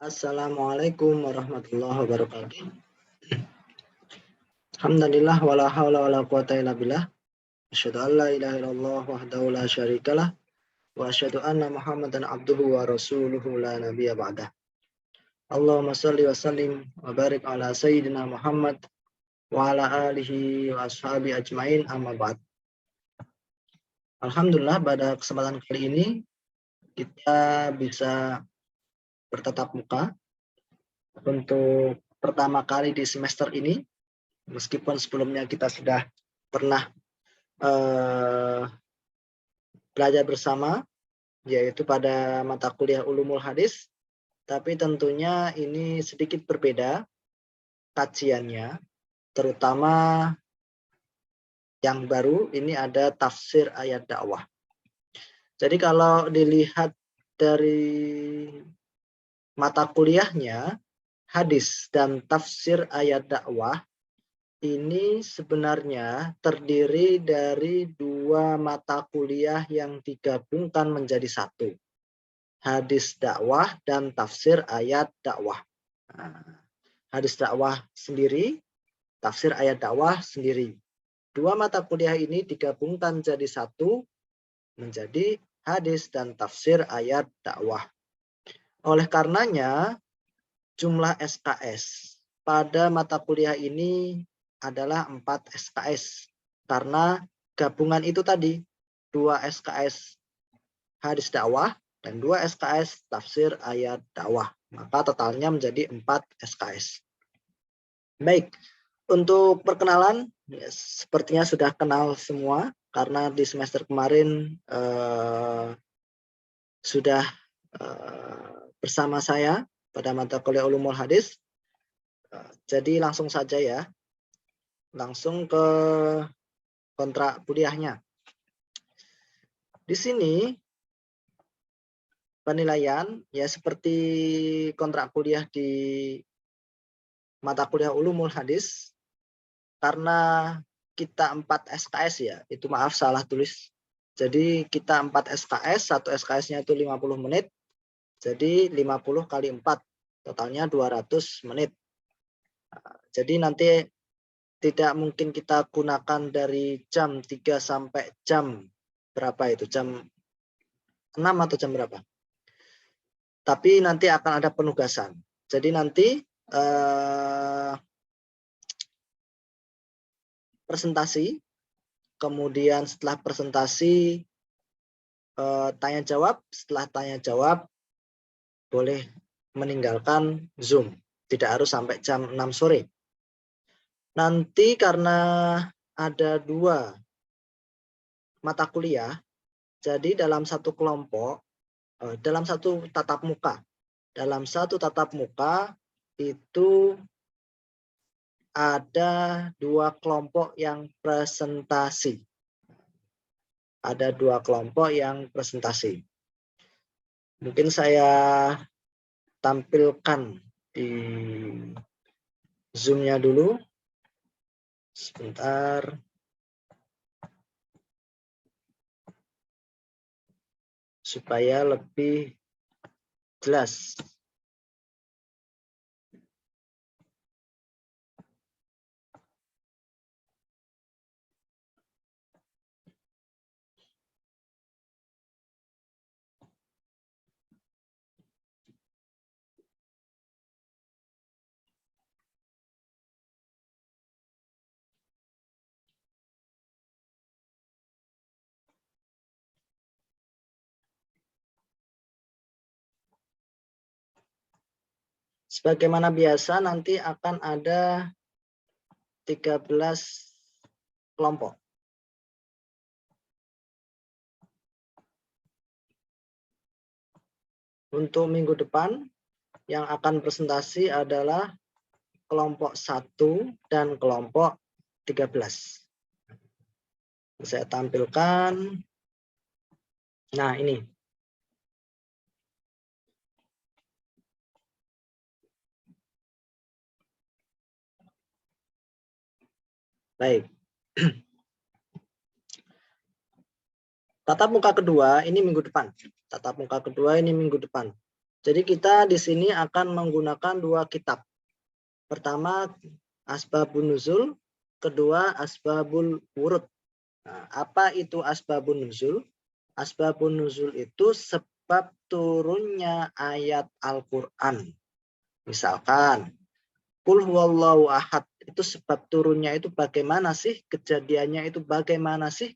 Assalamualaikum warahmatullahi wabarakatuh. Alhamdulillah wala haula wala quwata illa billah. Asyhadu an la ilaha illallah wahdahu la syarikalah wa asyhadu anna Muhammadan abduhu wa rasuluhu la nabiyya ba'dah. Allahumma shalli wa sallim wa barik ala sayyidina Muhammad wa ala alihi wa ashabi ajmain amma ba'd. Alhamdulillah pada kesempatan kali ini kita bisa bertatap muka untuk pertama kali di semester ini. Meskipun sebelumnya kita sudah pernah belajar bersama, yaitu pada mata kuliah Ulumul Hadis, tapi tentunya ini sedikit berbeda kajiannya, terutama yang baru ini ada tafsir ayat dakwah. Jadi kalau dilihat dari mata kuliahnya, hadis dan tafsir ayat dakwah ini sebenarnya terdiri dari dua mata kuliah yang digabungkan menjadi satu. Hadis dakwah dan tafsir ayat dakwah. Hadis dakwah sendiri, tafsir ayat dakwah sendiri. Dua mata kuliah ini digabungkan jadi satu menjadi hadis dan tafsir ayat dakwah. Oleh karenanya, jumlah SKS pada mata kuliah ini adalah 4 SKS karena gabungan itu tadi 2 SKS hadis dakwah dan 2 SKS tafsir ayat dakwah, maka totalnya menjadi 4 SKS. Baik, untuk perkenalan ya, sepertinya sudah kenal semua karena di semester kemarin sudah bersama saya pada mata kuliah Ulumul Hadis. Jadi langsung saja ya. Langsung ke kontrak kuliahnya. Di sini penilaian ya seperti kontrak kuliah di mata kuliah Ulumul Hadis, karena kita 4 SKS ya, itu maaf salah tulis. Jadi kita 4 SKS, satu SKS-nya itu 50 menit. Jadi 50 kali 4, totalnya 200 menit. Jadi nanti tidak mungkin kita gunakan dari jam 3 sampai jam berapa itu, jam 6 atau jam berapa. Tapi nanti akan ada penugasan. Jadi nanti presentasi, kemudian setelah presentasi tanya jawab, setelah tanya jawab boleh meninggalkan Zoom. Tidak harus sampai jam 6 sore. Nanti karena ada 2 mata kuliah, jadi dalam satu kelompok, dalam satu tatap muka itu ada 2 kelompok yang presentasi. Ada 2 kelompok yang presentasi. Mungkin saya tampilkan di Zoom-nya dulu. Sebentar. Supaya lebih jelas. Sebagaimana biasa nanti akan ada 13 kelompok. Untuk minggu depan yang akan presentasi adalah kelompok 1 dan kelompok 13. Saya tampilkan. Nah, ini. Baik. Tatap muka kedua ini minggu depan. Tatap muka kedua ini minggu depan. Jadi kita di sini akan menggunakan dua kitab. Pertama Asbabun Nuzul, kedua Asbabul Wurud. Nah, apa itu Asbabun Nuzul? Asbabun Nuzul itu sebab turunnya ayat Al-Qur'an. Misalkan Qul huwallahu ahad, itu sebab turunnya itu bagaimana sih? Kejadiannya itu bagaimana sih?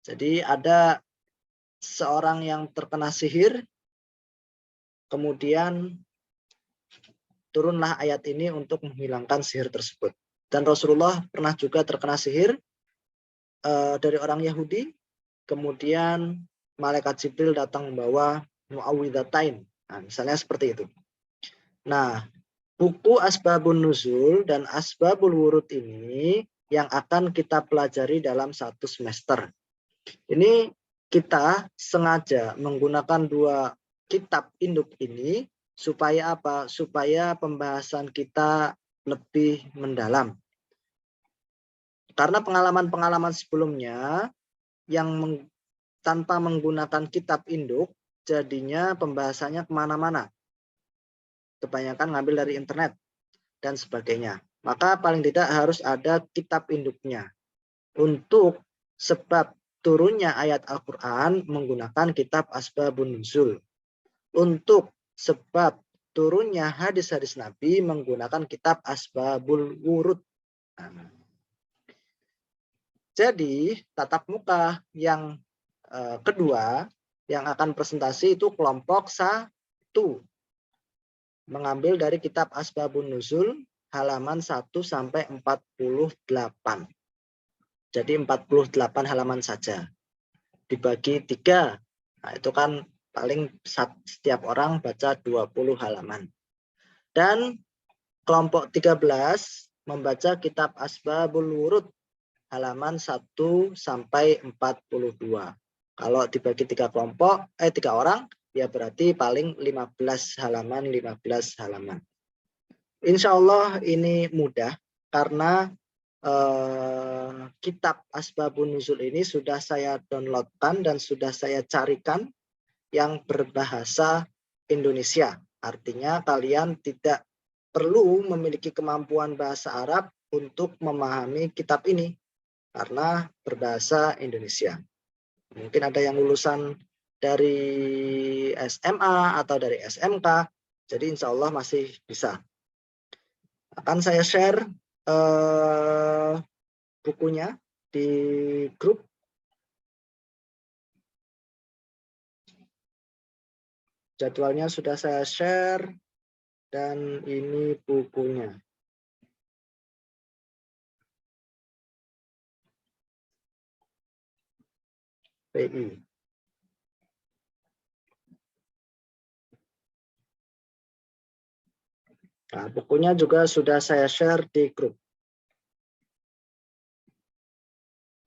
Jadi ada seorang yang terkena sihir, kemudian turunlah ayat ini untuk menghilangkan sihir tersebut. Dan Rasulullah pernah juga terkena sihir dari orang Yahudi, kemudian malaikat Jibril datang membawa muawwidzatain. Nah, misalnya seperti itu. Nah, buku Asbabun Nuzul dan Asbabul Wurud ini yang akan kita pelajari dalam satu semester. Ini kita sengaja menggunakan dua kitab induk ini supaya apa? Supaya pembahasan kita lebih mendalam. Karena pengalaman-pengalaman sebelumnya yang tanpa menggunakan kitab induk, jadinya pembahasannya kemana-mana. Kebanyakan ngambil dari internet dan sebagainya. Maka paling tidak harus ada kitab induknya. Untuk sebab turunnya ayat Al-Quran menggunakan kitab Asbabun Nuzul. Untuk sebab turunnya hadis-hadis Nabi menggunakan kitab Asbabul Wurud. Jadi tatap muka yang kedua yang akan presentasi itu kelompok 1. Mengambil dari kitab Asbabun Nuzul halaman 1 sampai 48. Jadi 48 halaman saja. Dibagi 3. Nah, itu kan paling setiap orang baca 20 halaman. Dan kelompok 13 membaca kitab Asbabul Wurud halaman 1 sampai 42. Kalau dibagi 3 kelompok, 3 orang, ya berarti paling 15 halaman. Insya Allah ini mudah karena kitab Asbabun Nuzul ini sudah saya downloadkan dan sudah saya carikan yang berbahasa Indonesia. Artinya kalian tidak perlu memiliki kemampuan bahasa Arab untuk memahami kitab ini karena berbahasa Indonesia. Mungkin ada yang lulusan dari SMA atau dari SMK, jadi insya Allah masih bisa. Akan saya share bukunya di grup. Jadwalnya sudah saya share dan ini bukunya. PI. Nah, bukunya juga sudah saya share di grup.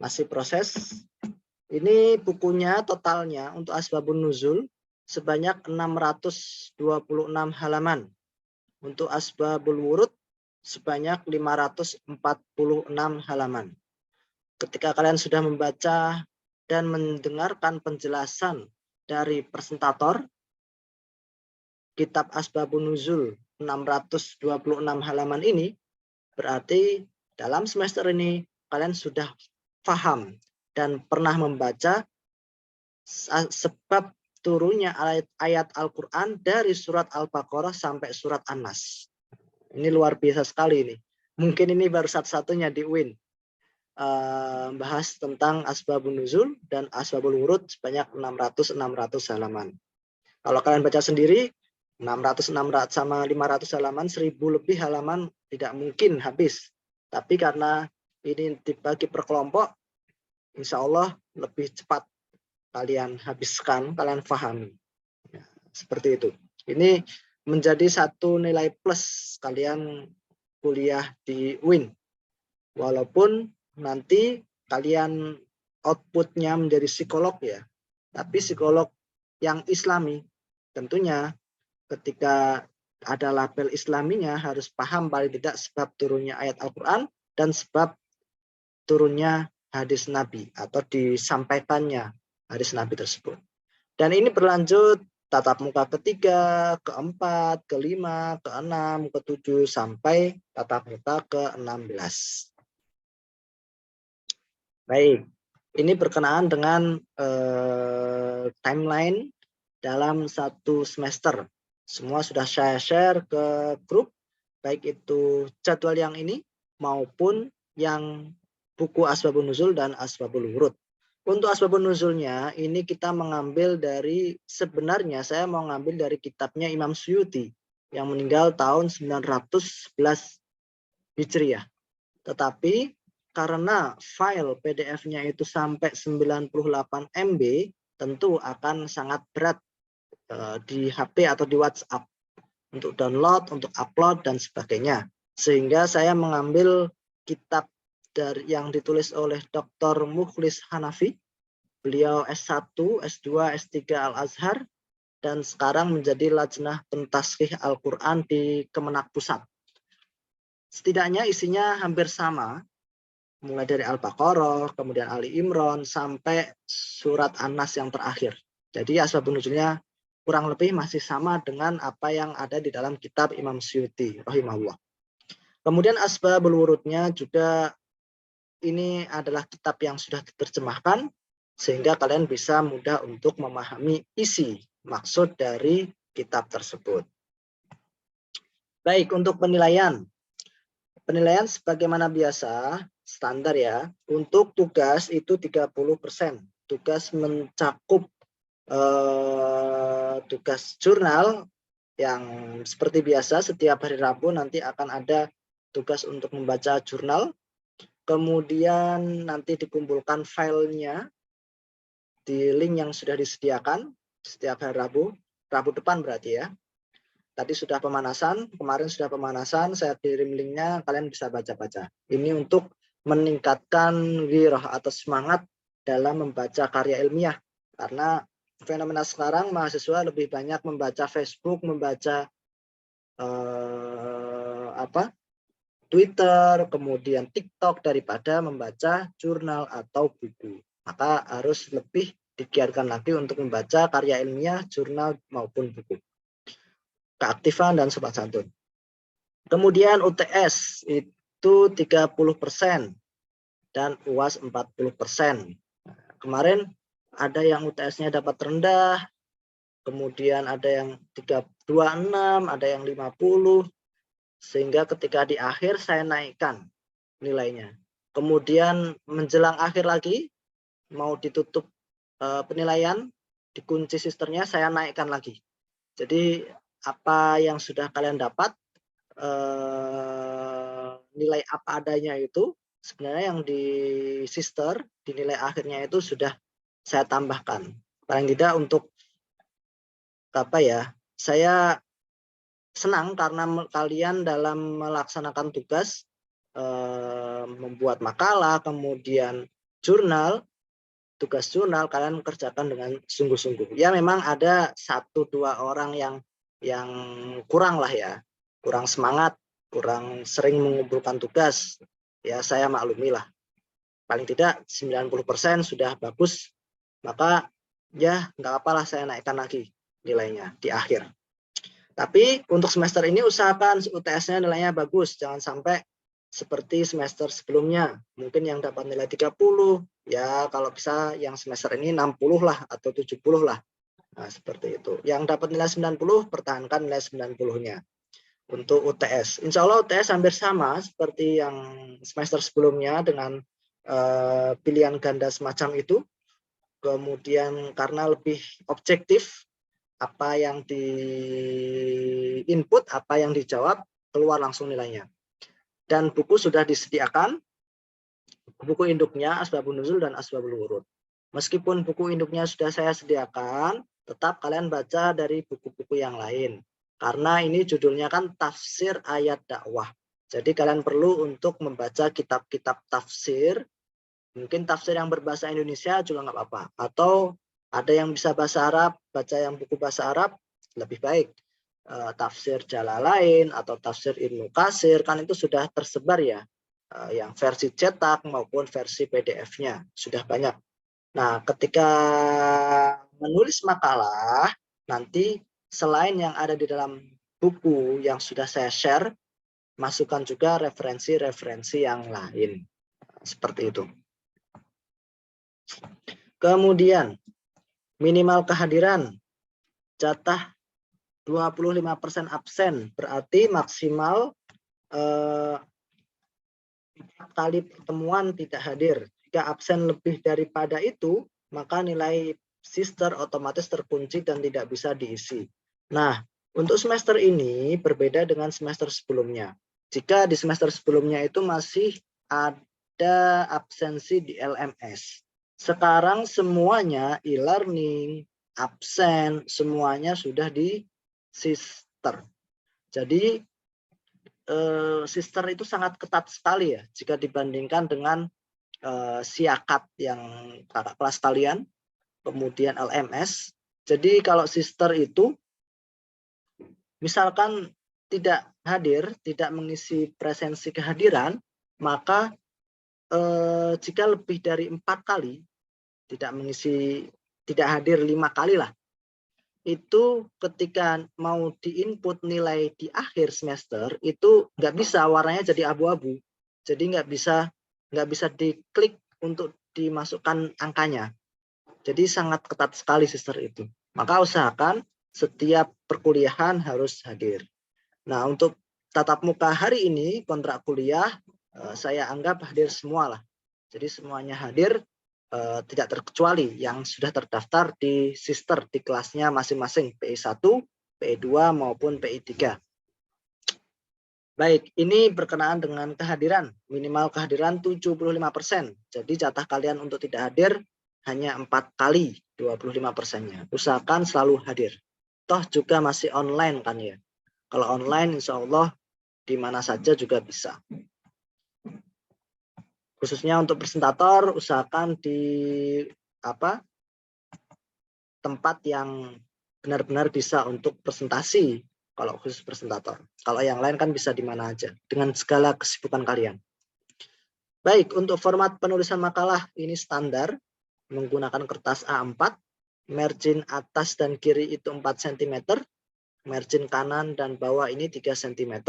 Masih proses. Ini bukunya totalnya untuk Asbabun Nuzul sebanyak 626 halaman. Untuk Asbabul Wurud sebanyak 546 halaman. Ketika kalian sudah membaca dan mendengarkan penjelasan dari presentator, kitab Asbabun Nuzul 626 halaman ini, berarti dalam semester ini kalian sudah paham dan pernah membaca sebab turunnya ayat Al-Quran dari surat Al-Baqarah sampai surat An-Nas. Ini luar biasa sekali ini. Mungkin ini baru satu-satunya di UIN. Bahas tentang Asbabun Nuzul dan Asbabul Wurud sebanyak 600 halaman. Kalau kalian baca sendiri, 600 sama 500 halaman, 1000 lebih halaman tidak mungkin habis. Tapi karena ini dibagi per kelompok, insya Allah lebih cepat kalian habiskan, kalian pahami. Ya, seperti itu. Ini menjadi satu nilai plus kalian kuliah di UIN. Walaupun nanti kalian outputnya menjadi psikolog ya, tapi psikolog yang Islami tentunya ketika ada label Islaminya harus paham paling tidak sebab turunnya ayat Al-Quran dan sebab turunnya hadis Nabi atau disampaikannya hadis Nabi tersebut. Dan ini berlanjut tatap muka ketiga, keempat, kelima, keenam, ketujuh, sampai tatap muka ke-16. Baik, ini berkenaan dengan timeline dalam satu semester. Semua sudah saya share ke grup, baik itu jadwal yang ini maupun yang buku Asbabun Nuzul dan Asbabul Wurud. Untuk Asbabun Nuzulnya, ini kita mengambil dari, sebenarnya saya mau ngambil dari kitabnya Imam Suyuti yang meninggal tahun 911 Hijriah. Tetapi karena file PDF-nya itu sampai 98 MB, tentu akan sangat berat di HP atau di WhatsApp untuk download, untuk upload, dan sebagainya. Sehingga saya mengambil kitab yang ditulis oleh Dr. Mukhlis Hanafi. Beliau S1, S2, S3 Al-Azhar, dan sekarang menjadi Lajnah Pentaskih Al-Quran di Kemenak Pusat. Setidaknya isinya hampir sama, mulai dari Al-Baqarah, kemudian Ali Imran, sampai surat An-Nas yang terakhir. Jadi asbabun nuzulnya kurang lebih masih sama dengan apa yang ada di dalam kitab Imam Suyuti rahimahullah. Kemudian asbabul wurudnya juga, ini adalah kitab yang sudah diterjemahkan sehingga kalian bisa mudah untuk memahami isi maksud dari kitab tersebut. Baik, untuk penilaian. Penilaian sebagaimana biasa, standar ya. Untuk tugas itu 30%. Tugas mencakup tugas jurnal yang seperti biasa setiap hari Rabu nanti akan ada tugas untuk membaca jurnal. Kemudian nanti dikumpulkan filenya di link yang sudah disediakan setiap hari Rabu. Rabu depan berarti ya. Tadi sudah pemanasan, kemarin sudah pemanasan, saya kirim linknya, kalian bisa baca-baca. Ini untuk meningkatkan ghirah atau semangat dalam membaca karya ilmiah. Karena fenomena sekarang mahasiswa lebih banyak membaca Facebook, membaca Twitter, kemudian TikTok daripada membaca jurnal atau buku. Maka harus lebih digiatkan lagi untuk membaca karya ilmiah, jurnal maupun buku. Keaktifan dan sopan santun. Kemudian UTS itu 30% dan UAS 40%. Kemarin ada yang UTS-nya dapat rendah, kemudian ada yang 26, ada yang 50, sehingga ketika di akhir saya naikkan nilainya. Kemudian menjelang akhir lagi, mau ditutup penilaian, dikunci sistemnya, saya naikkan lagi. Jadi apa yang sudah kalian dapat, nilai apa adanya itu, sebenarnya yang di sister, di nilai akhirnya itu sudah saya tambahkan. Paling tidak untuk apa ya, saya senang karena kalian dalam melaksanakan tugas, membuat makalah, kemudian jurnal, tugas jurnal kalian kerjakan dengan sungguh-sungguh. Ya memang ada 1-2 orang yang kurang lah ya, kurang semangat, kurang sering mengumpulkan tugas. Ya saya maklumi lah. Paling tidak 90% sudah bagus, maka ya nggak apalah saya naikkan lagi nilainya di akhir. Tapi untuk semester ini usahakan UTS-nya nilainya bagus, jangan sampai seperti semester sebelumnya, mungkin yang dapat nilai 30, ya kalau bisa yang semester ini 60 lah atau 70 lah. Nah, seperti itu. Yang dapat nilai 90, pertahankan nilai 90-nya. Untuk UTS. Insya Allah UTS hampir sama seperti yang semester sebelumnya dengan pilihan ganda semacam itu. Kemudian karena lebih objektif, apa yang di input, apa yang dijawab, keluar langsung nilainya. Dan buku sudah disediakan, buku induknya Asbabun Nuzul dan Asbabul Wurud. Meskipun buku induknya sudah saya sediakan, tetap kalian baca dari buku-buku yang lain. Karena ini judulnya kan tafsir ayat dakwah. Jadi kalian perlu untuk membaca kitab-kitab tafsir, mungkin tafsir yang berbahasa Indonesia juga nggak apa-apa. Atau ada yang bisa bahasa Arab, baca yang buku bahasa Arab, lebih baik. Tafsir Jalalain atau tafsir Ibnu Katsir, kan itu sudah tersebar ya, yang versi cetak maupun versi PDF-nya sudah banyak. Nah, ketika menulis makalah nanti selain yang ada di dalam buku yang sudah saya share, masukkan juga referensi-referensi yang lain. Seperti itu. Kemudian, minimal kehadiran. Jatah 25% absen, berarti maksimal 4 kali pertemuan tidak hadir. Jika absen lebih daripada itu, maka nilai sister otomatis terkunci dan tidak bisa diisi. Nah, untuk semester ini berbeda dengan semester sebelumnya. Jika di semester sebelumnya itu masih ada absensi di LMS. Sekarang semuanya e-learning, absen, semuanya sudah di sister. Jadi sister itu sangat ketat sekali ya jika dibandingkan dengan siakat yang kakak kelas kalian, kemudian LMS. Jadi kalau sister itu misalkan tidak hadir, tidak mengisi presensi kehadiran, maka jika lebih dari 4 kali tidak mengisi, tidak hadir 5 kali lah, itu ketika mau diinput nilai di akhir semester itu nggak bisa, warnanya jadi abu-abu, jadi nggak bisa diklik untuk dimasukkan angkanya. Jadi sangat ketat sekali sister itu. Maka usahakan setiap perkuliahan harus hadir. Nah, untuk tatap muka hari ini kontrak kuliah saya anggap hadir semua lah. Jadi semuanya hadir, tidak terkecuali yang sudah terdaftar di sister di kelasnya masing-masing, PI1, PI2 maupun PI3. Baik, ini berkenaan dengan kehadiran, minimal kehadiran 75%. Jadi jatah kalian untuk tidak hadir hanya 4 kali 25%-nya. Usahakan selalu hadir. Toh juga masih online kan ya. Kalau online insya Allah di mana saja juga bisa. Khususnya untuk presentator, usahakan di tempat yang benar-benar bisa untuk presentasi. Kalau khusus presentator. Kalau yang lain kan bisa di mana aja dengan segala kesibukan kalian. Baik, untuk format penulisan makalah ini standar menggunakan kertas A4, margin atas dan kiri itu 4 cm, margin kanan dan bawah ini 3 cm.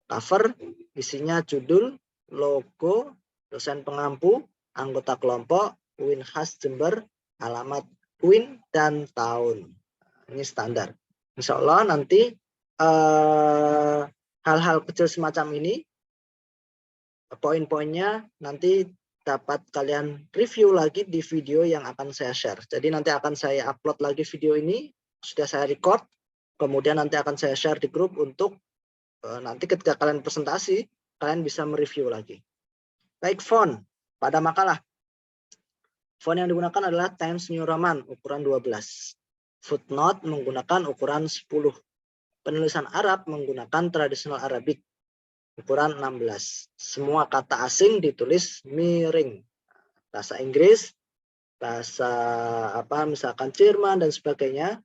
Cover isinya judul, logo, dosen pengampu, anggota kelompok, UIN khas Jember, alamat UIN dan tahun. Ini standar. Insya Allah nanti hal-hal kecil semacam ini, poin-poinnya nanti dapat kalian review lagi di video yang akan saya share. Jadi nanti akan saya upload lagi video ini, sudah saya record, kemudian nanti akan saya share di grup untuk nanti ketika kalian presentasi, kalian bisa mereview lagi. Baik, font pada makalah. Font yang digunakan adalah Times New Roman ukuran 12. Footnote menggunakan ukuran 10. Penulisan Arab menggunakan tradisional Arabic ukuran 16. Semua kata asing ditulis miring. Bahasa Inggris, bahasa misalkan Jerman dan sebagainya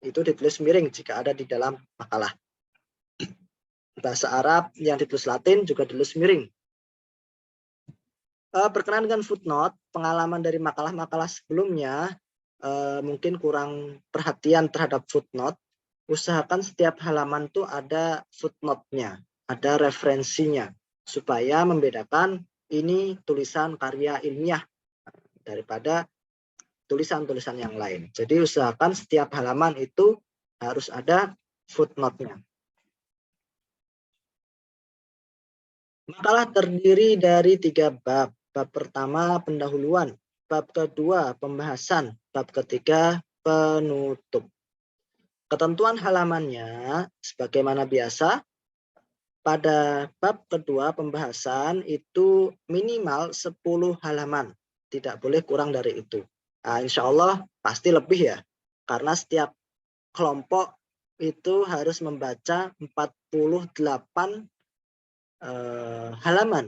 itu ditulis miring jika ada di dalam makalah. Bahasa Arab yang ditulis Latin juga ditulis miring. Berkenaan dengan footnote, pengalaman dari makalah-makalah sebelumnya mungkin kurang perhatian terhadap footnote. Usahakan setiap halaman tuh ada footnote-nya, ada referensinya, supaya membedakan ini tulisan karya ilmiah daripada tulisan-tulisan yang lain. Jadi usahakan setiap halaman itu harus ada footnote-nya. Makalah terdiri dari 3 bab. Bab pertama pendahuluan, bab kedua pembahasan, bab ketiga penutup. Ketentuan halamannya sebagaimana biasa, pada bab kedua pembahasan itu minimal 10 halaman, tidak boleh kurang dari itu. Nah, insya Allah pasti lebih ya, karena setiap kelompok itu harus membaca 48 halaman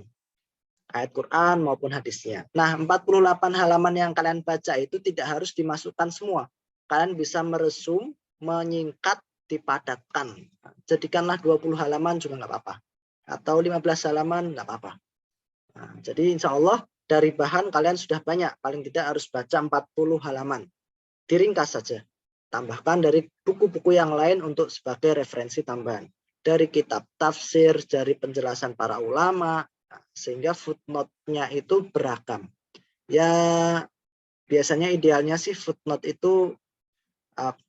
ayat Quran maupun hadisnya. Nah, 48 halaman yang kalian baca itu tidak harus dimasukkan semua. Kalian bisa meresum, menyingkat, dipadatkan. Jadikanlah 20 halaman juga nggak apa-apa. Atau 15 halaman nggak apa-apa. Nah, jadi insya Allah dari bahan kalian sudah banyak. Paling tidak harus baca 40 halaman. Diringkas saja. tambahkan dari buku-buku yang lain untuk sebagai referensi tambahan. Dari kitab tafsir, dari penjelasan para ulama, sehingga footnote-nya itu beragam. Ya, biasanya idealnya sih footnote itu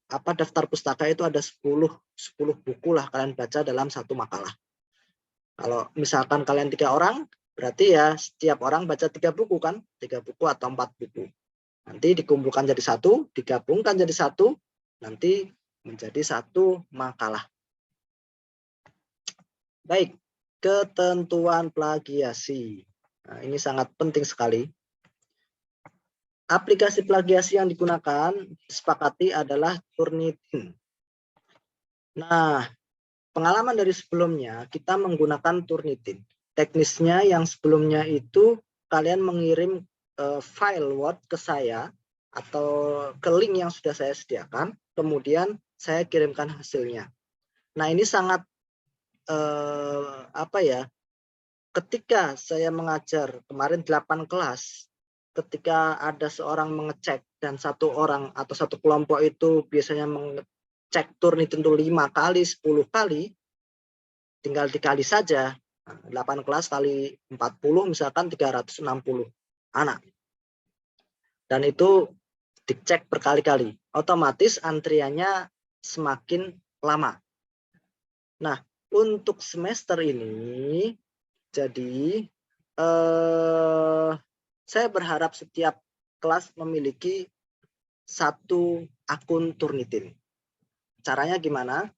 daftar pustaka itu ada 10 buku lah kalian baca dalam satu makalah. Kalau misalkan kalian 3 orang, berarti ya setiap orang baca 3 buku kan, 3 buku atau 4 buku. Nanti dikumpulkan jadi satu, digabungkan jadi satu, nanti menjadi satu makalah. Baik, ketentuan plagiasi. Nah, ini sangat penting sekali. Aplikasi plagiasi yang digunakan disepakati adalah Turnitin. Nah, pengalaman dari sebelumnya kita menggunakan Turnitin. Teknisnya yang sebelumnya itu kalian mengirim file Word ke saya atau ke link yang sudah saya sediakan, kemudian saya kirimkan hasilnya. Nah, ini sangat ketika saya mengajar kemarin 8 kelas, ketika ada seorang mengecek dan satu orang atau satu kelompok itu biasanya mengecek Turnitin itu 5 kali, 10 kali, tinggal dikali saja. 8 kelas kali 40 misalkan 360 anak. Dan itu dicek berkali-kali. Otomatis antriannya semakin lama. Nah, untuk semester ini jadi saya berharap setiap kelas memiliki satu akun Turnitin. Caranya gimana?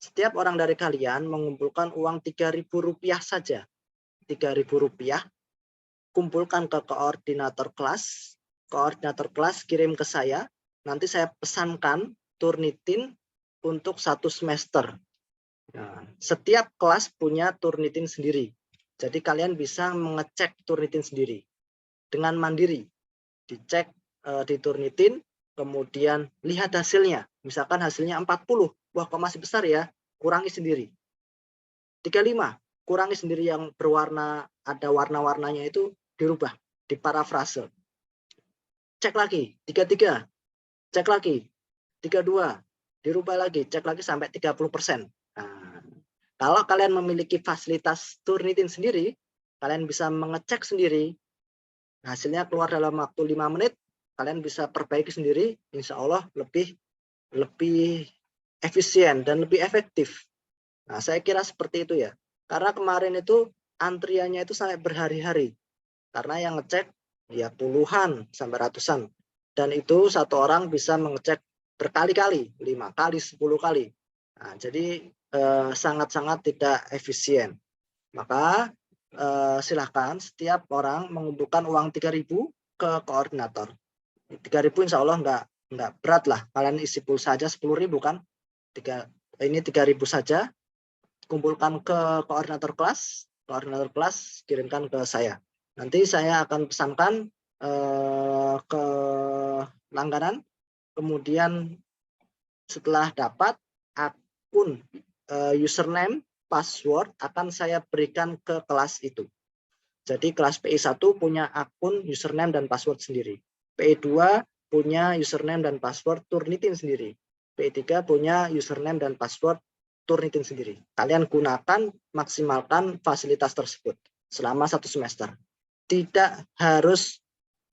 Setiap orang dari kalian mengumpulkan uang Rp3.000 saja. Rp3.000, kumpulkan ke koordinator kelas. Koordinator kelas kirim ke saya. Nanti saya pesankan Turnitin untuk 1 semester. Nah, setiap kelas punya Turnitin sendiri. Jadi kalian bisa mengecek Turnitin sendiri dengan mandiri. Dicek di Turnitin, kemudian lihat hasilnya. Misalkan hasilnya 40. Wah, kok masih besar ya? Kurangi sendiri. 35, kurangi sendiri yang berwarna, ada warna-warnanya itu dirubah, diparafrase. Cek lagi, 33. Cek lagi, 32. Dirubah lagi, cek lagi sampai 30%. Nah, kalau kalian memiliki fasilitas Turnitin sendiri, kalian bisa mengecek sendiri. Hasilnya keluar dalam waktu 5 menit, kalian bisa perbaiki sendiri, insya Allah lebih efisien dan lebih efektif. Nah, saya kira seperti itu ya. Karena kemarin itu antriannya itu sampai berhari-hari. Karena yang ngecek ya puluhan sampai ratusan. Dan itu satu orang bisa mengecek berkali-kali, 5 kali, 10 kali. Nah, jadi sangat-sangat tidak efisien. Maka silahkan setiap orang mengumpulkan uang 3.000 ke koordinator. 3.000 insya Allah enggak berat lah. Kalian isi pulsa saja 10.000 kan. Ini 3.000 saja. Kumpulkan ke koordinator kelas kirimkan ke saya. Nanti saya akan pesankan ke langganan, kemudian setelah dapat akun username, password akan saya berikan ke kelas itu. Jadi kelas PI1 punya akun username dan password sendiri. PI2 punya username dan password Turnitin sendiri. PI3 punya username dan password Turnitin sendiri. Kalian gunakan, maksimalkan fasilitas tersebut selama 1 semester. Tidak harus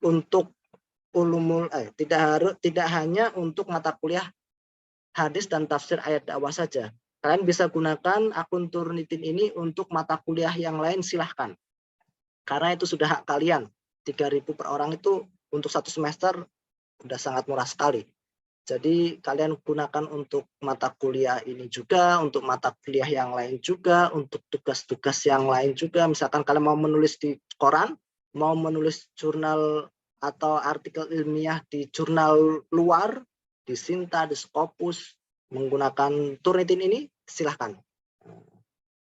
untuk tidak hanya untuk mata kuliah hadis dan tafsir ayat dakwah saja. Kalian bisa gunakan akun Turnitin ini untuk mata kuliah yang lain, silahkan. Karena itu sudah hak kalian. 3.000 per orang itu untuk 1 semester sudah sangat murah sekali. Jadi kalian gunakan untuk mata kuliah ini juga, untuk mata kuliah yang lain juga, untuk tugas-tugas yang lain juga. Misalkan kalian mau menulis di koran, mau menulis jurnal atau artikel ilmiah di jurnal luar, di Sinta, di Scopus, menggunakan Turnitin ini, silahkan.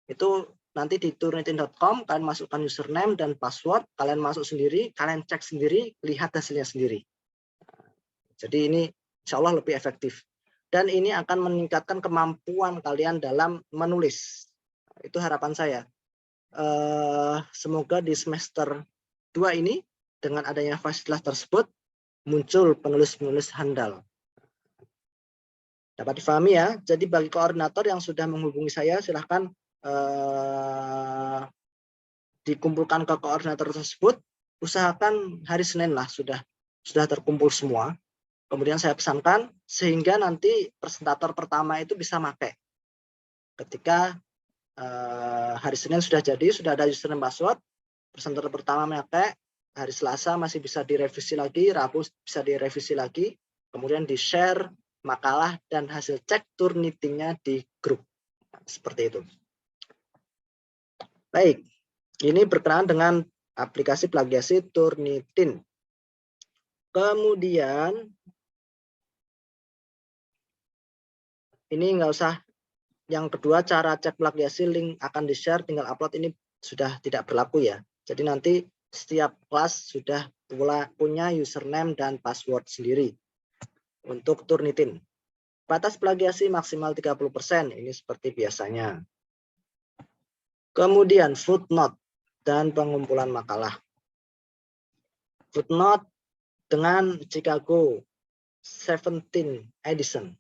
Itu nanti di turnitin.com, kalian masukkan username dan password, kalian masuk sendiri, kalian cek sendiri, lihat hasilnya sendiri. Jadi ini insya Allah lebih efektif. Dan ini akan meningkatkan kemampuan kalian dalam menulis. Itu harapan saya. Semoga di semester 2 ini, dengan adanya fasilitas tersebut, muncul penulis-penulis handal. Dapat difahami ya. Jadi bagi koordinator yang sudah menghubungi saya, silahkan dikumpulkan ke koordinator tersebut. Usahakan hari Senin lah sudah terkumpul semua. Kemudian saya pesankan sehingga nanti presentator pertama itu bisa pakai. Ketika hari Senin sudah jadi, sudah ada username password, presentator pertama pakai, hari Selasa masih bisa direvisi lagi, Rabu bisa direvisi lagi, kemudian di-share makalah dan hasil cek Turnitin-nya di grup. Seperti itu. Baik, ini berkenaan dengan aplikasi plagiasi Turnitin. Kemudian, ini nggak usah, yang kedua cara cek plagiasi link akan di-share, tinggal upload, ini sudah tidak berlaku ya. Jadi nanti setiap kelas sudah punya username dan password sendiri untuk Turnitin. Batas plagiasi maksimal 30%, ini seperti biasanya. Kemudian footnote dan pengumpulan makalah. Footnote dengan Chicago 17 edition.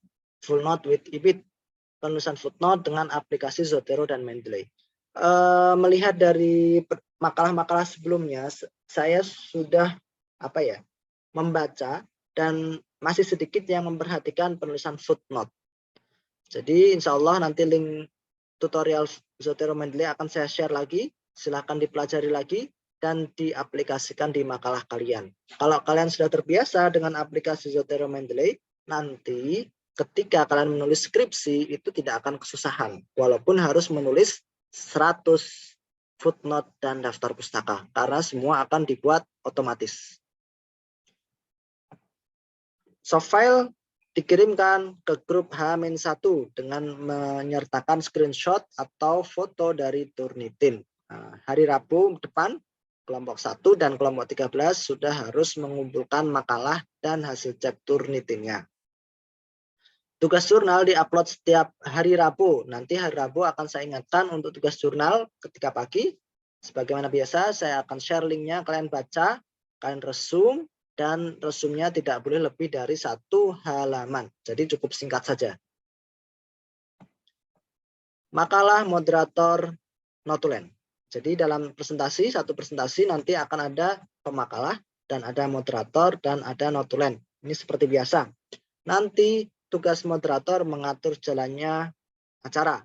Full note with EBIT. Penulisan footnote dengan aplikasi Zotero dan Mendeley. Melihat dari makalah-makalah sebelumnya, saya sudah membaca dan masih sedikit yang memperhatikan penulisan footnote. Jadi insya Allah nanti link tutorial Zotero Mendeley akan saya share lagi. Silahkan dipelajari lagi dan diaplikasikan di makalah kalian. Kalau kalian sudah terbiasa dengan aplikasi Zotero Mendeley, nanti ketika kalian menulis skripsi itu tidak akan kesusahan. Walaupun harus menulis 100 footnote dan daftar pustaka. Karena semua akan dibuat otomatis. Soft file dikirimkan ke grup H-1 dengan menyertakan screenshot atau foto dari Turnitin. Nah, hari Rabu depan, kelompok 1 dan kelompok 13 sudah harus mengumpulkan makalah dan hasil cek Turnitinnya. Tugas jurnal diupload setiap hari Rabu. Nanti hari Rabu akan saya ingatkan untuk tugas jurnal ketika pagi. Sebagaimana biasa, saya akan share linknya, kalian baca, kalian resum, dan resumnya tidak boleh lebih dari 1 halaman. Jadi cukup singkat saja. Makalah moderator notulen. Jadi dalam presentasi, satu presentasi nanti akan ada pemakalah, dan ada moderator, dan ada notulen. Ini seperti biasa. Nanti tugas moderator mengatur jalannya acara.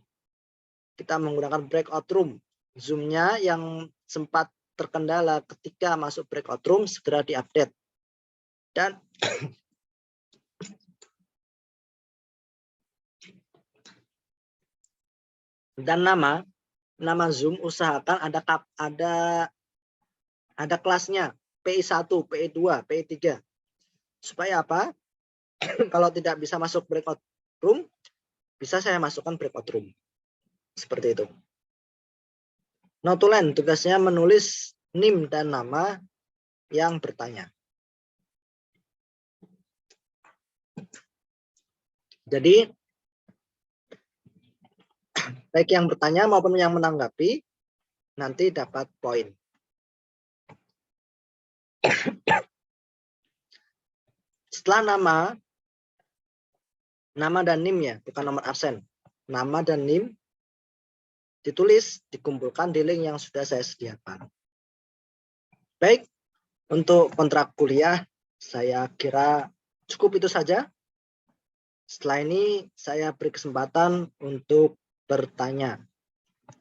Kita menggunakan breakout room. Zoom-nya yang sempat terkendala ketika masuk breakout room segera diupdate. Dan nama Zoom usahakan ada kelasnya PI1, PI2, PI3. Supaya apa? Kalau tidak bisa masuk breakout room, bisa saya masukkan breakout room. Seperti itu. Notulen tugasnya menulis NIM dan nama yang bertanya. Jadi, baik yang bertanya maupun yang menanggapi, nanti dapat poin. Setelah nama dan NIM ya, bukan nomor absen. Nama dan NIM ditulis, dikumpulkan di link yang sudah saya sediakan. Baik, untuk kontrak kuliah saya kira cukup itu saja. Setelah ini saya beri kesempatan untuk bertanya.